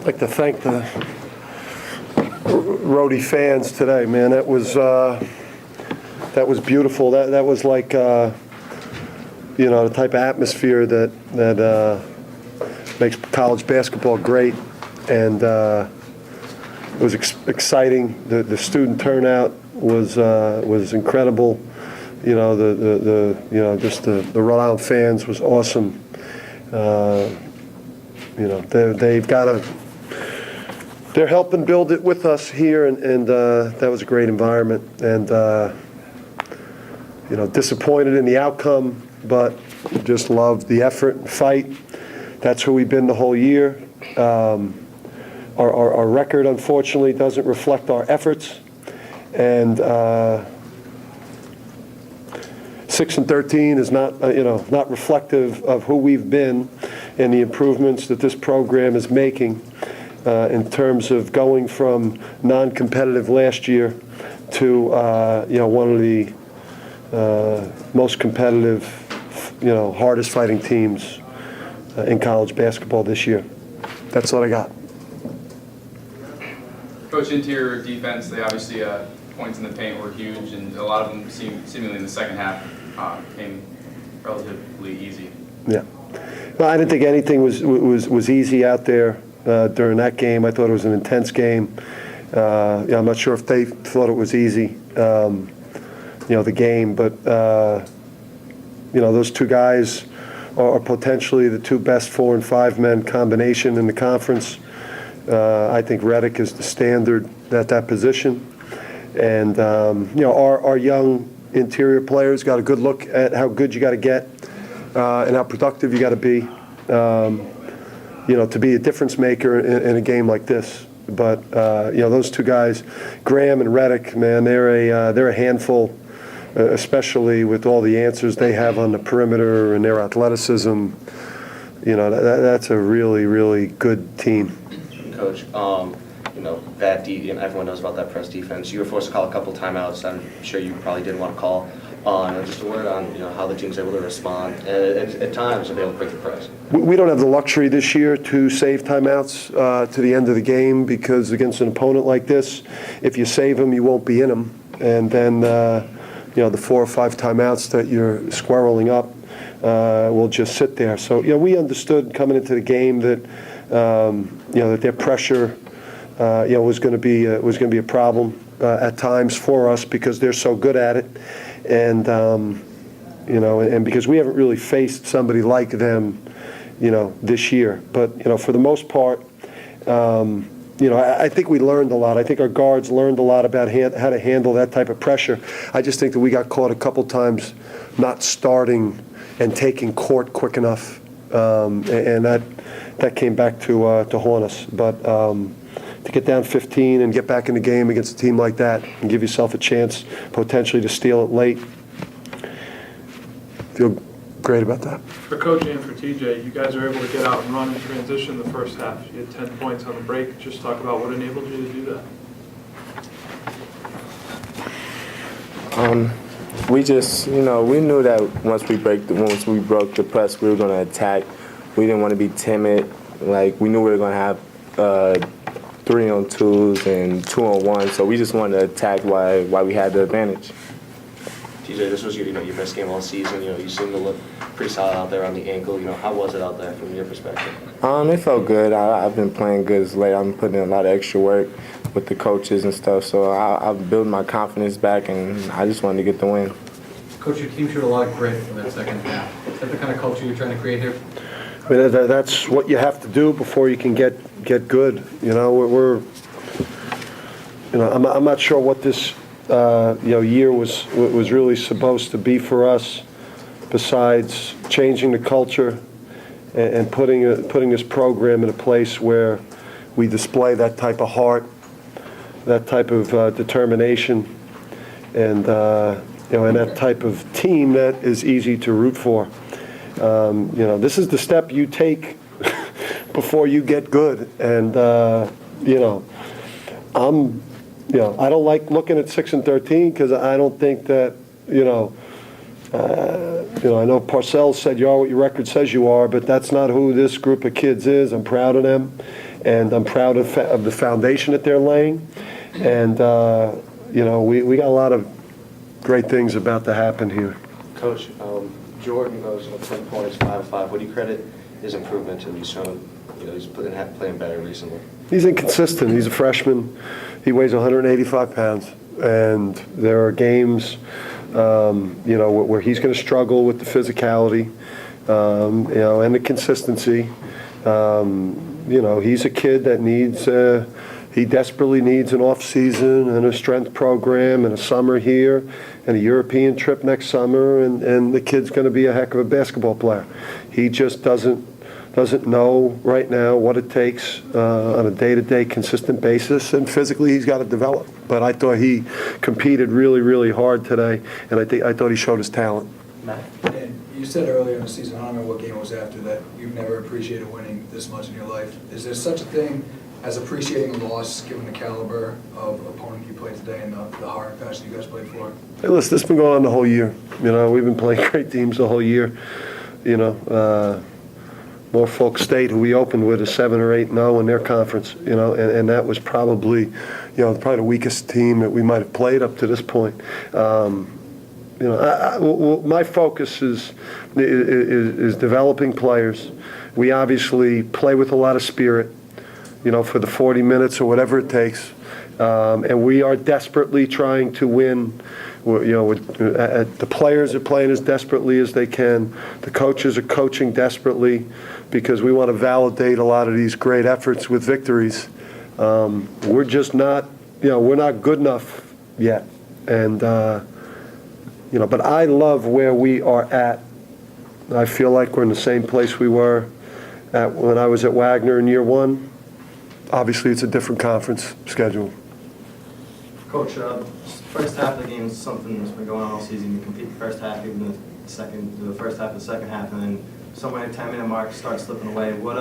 I'd like to thank the Rhody fans today, man. That was beautiful. That was like the type of atmosphere that makes college basketball great, and it was exciting. The student turnout was incredible. Just the Rhode Island fans was awesome. They're helping build it with us here, and that was a great environment. And disappointed in the outcome, but just loved the effort and fight. That's who we've been the whole year. Our record, unfortunately, doesn't reflect our efforts, and 6-13 is not reflective of who we've been and the improvements that this program is making in terms of going from non-competitive last year to one of the most competitive, hardest fighting teams in college basketball this year. That's what I got. Coach, interior defense, they obviously points in the paint were huge, and a lot of them seemingly in the second half came relatively easy. Yeah. Well, I didn't think anything was easy out there during that game. I thought it was an intense game. I'm not sure if they thought it was easy, the game, but those two guys are potentially the two best 4 and 5 men combination in the conference. I think Rhody is the standard at that position, and our young interior players got a good look at how good you got to get and how productive you got to be, to be a difference maker in a game like this. But those two guys, Graham and Rhody, man, they're a handful, especially with all the answers they have on the perimeter and their athleticism. That's a really, really good team. Coach, that and everyone knows about that press defense. You were forced to call a couple timeouts. I'm sure you probably didn't want to call. Just a word on how the team's able to respond and at times to be able to break the press. We don't have the luxury this year to save timeouts to the end of the game, because against an opponent like this, if you save them, you won't be in them, and then the 4 or 5 timeouts that you're squirreling up will just sit there. So we understood coming into the game that that their pressure was going to be a problem at times for us, because they're so good at it, and and because we haven't really faced somebody like them this year. But for the most part, I think we learned a lot. I think our guards learned a lot about how to handle that type of pressure. I just think that we got caught a couple times not starting and taking court quick enough, and that came back to haunt us. But to get down 15 and get back in the game against a team like that and give yourself a chance potentially to steal it late, feel great about that. For Coach and for TJ, you guys are able to get out and run in transition the first half. You had 10 points on the break. Just talk about what enabled you to do that. We just, we knew that once we broke the press, we were going to attack. We didn't want to be timid. Like, we knew we were going to have 3-on-2s and 2-on-1, so we just wanted to attack while we had the advantage. TJ, this was your best game all season. You seem to look pretty solid out there on the ankle. How was it out there from your perspective? It felt good. I've been playing good as late. I've been putting in a lot of extra work with the coaches and stuff, so I've built my confidence back, and I just wanted to get the win. Coach, your team showed a lot of grit in that second half. Is that the kind of culture you're trying to create here? I mean, that's what you have to do before you can get good. I'm not sure what this year was really supposed to be for us, besides changing the culture and putting this program in a place where we display that type of heart, that type of determination, and and that type of team that is easy to root for. This is the step you take before you get good, and I don't like looking at 6-13, because I don't think that I know Parcells said you are what your record says you are, but that's not who this group of kids is. I'm proud of them, and I'm proud of the foundation that they're laying. And, we got a lot of great things about to happen here. Coach, Jordan goes with 10 points, 5 of 5. What do you credit his improvement to? He's shown, he's playing better recently. He's inconsistent. He's a freshman. He weighs 185 pounds. And there are games, where he's going to struggle with the physicality, and the consistency. He's a kid that needs, he desperately needs an off-season and a strength program and a summer here and a European trip next summer, and the kid's going to be a heck of a basketball player. He just doesn't know right now what it takes on a day-to-day consistent basis, and physically he's got to develop. But I thought he competed really, really hard today, and I thought he showed his talent. And you said earlier in the season, I don't remember what game it was after, that you've never appreciated winning this much in your life. Is there such a thing as appreciating a loss, given the caliber of opponent you played today and the heart and passion you guys played for? Hey, listen, this has been going on the whole year. We've been playing great teams the whole year. Norfolk State, who we opened with, is 7 or 8-0 in their conference. And that was probably the weakest team that we might have played up to this point. My focus is developing players. We obviously play with a lot of spirit, for the 40 minutes or whatever it takes. And we are desperately trying to win. The players are playing as desperately as they can. The coaches are coaching desperately because we want to validate a lot of these great efforts with victories. We're just not, we're not good enough yet. And, but I love where we are at. I feel like we're in the same place we were when I was at Wagner in year one. Obviously, it's a different conference schedule. Coach, first half of the game is something that's been going on all season. You compete the first half, even the first half of the second half, and then somewhere 10-minute mark starts slipping away. What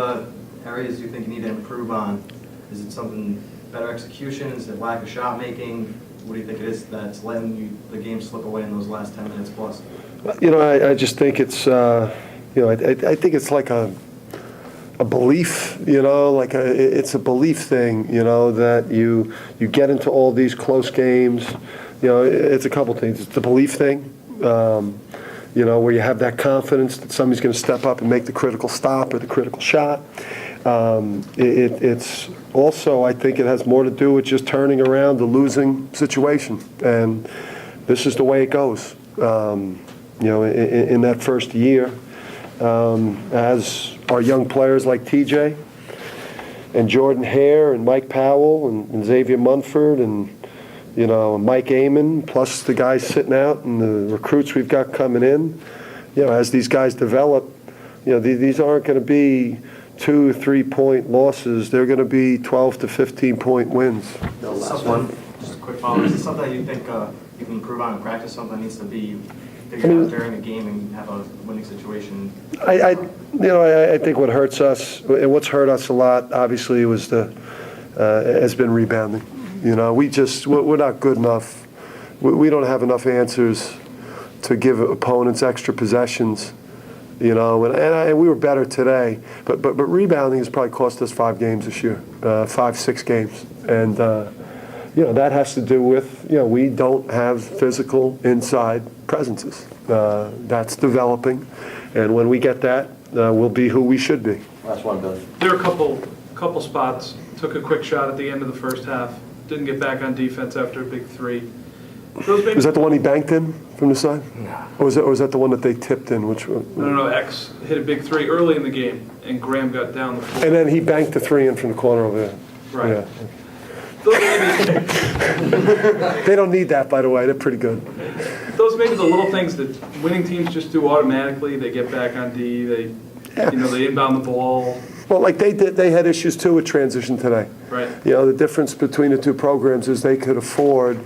areas do you think you need to improve on? Is it something better execution? Is it lack of shot making? What do you think it is that's letting the game slip away in those last 10 minutes plus? I just think it's, I think it's like a belief, it's a belief thing, that you get into all these close games. It's a couple things. It's the belief thing, where you have that confidence that somebody's going to step up and make the critical stop or the critical shot. It's also, I think it has more to do with just turning around the losing situation. And this is the way it goes, in that first year. As our young players like TJ and Jordan Hare and Mike Powell and Xavier Munford and Mike Amon, plus the guys sitting out and the recruits we've got coming in, as these guys develop, these aren't going to be 2 or 3 point losses. They're going to be 12 to 15 point wins. Last one. Just a quick follow-up. Is it something that you think you can improve on in practice? Something that needs to be figured out during a game and have a winning situation? I think what hurts us, and what's hurt us a lot, obviously, has been rebounding. We're not good enough. We don't have enough answers to give opponents extra possessions. And we were better today, but rebounding has probably cost us 5 games this year, 5-6 games, and that has to do with we don't have physical inside presences. That's developing, and when we get that, we'll be who we should be. Last one, Billy. There are a couple spots. Took a quick shot at the end of the first half. Didn't get back on defense after a big three. Was that the one he banked in from the side? No. Or was that the one that they tipped in? Which one? No. X hit a big three early in the game, and Graham got down the floor. And then he banked the 3 in from the corner over there. Right. Yeah. Those maybe, They don't need that, by the way. They're pretty good. those may be the little things that winning teams just do automatically. They get back on D. They inbound the ball. Well, like they had issues too with transition today. Right. The difference between the two programs is they could afford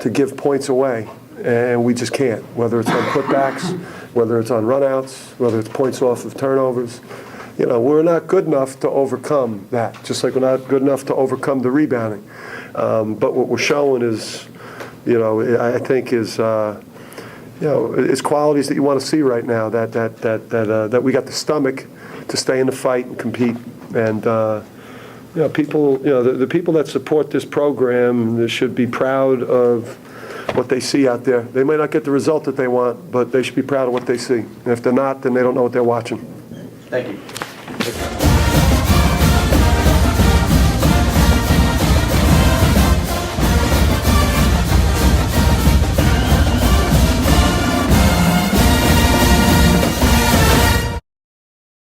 to give points away, and we just can't. Whether it's on putbacks, whether it's on runouts, whether it's points off of turnovers. We're not good enough to overcome that, just like we're not good enough to overcome the rebounding. But what we're showing is, I think is, is qualities that you want to see right now, that we got the stomach to stay in the fight and compete. And, You know, people, you know, the people that support this program, they should be proud of what they see out there. They might not get the result that they want, but they should be proud of what they see. And if they're not, then they don't know what they're watching. Thank you.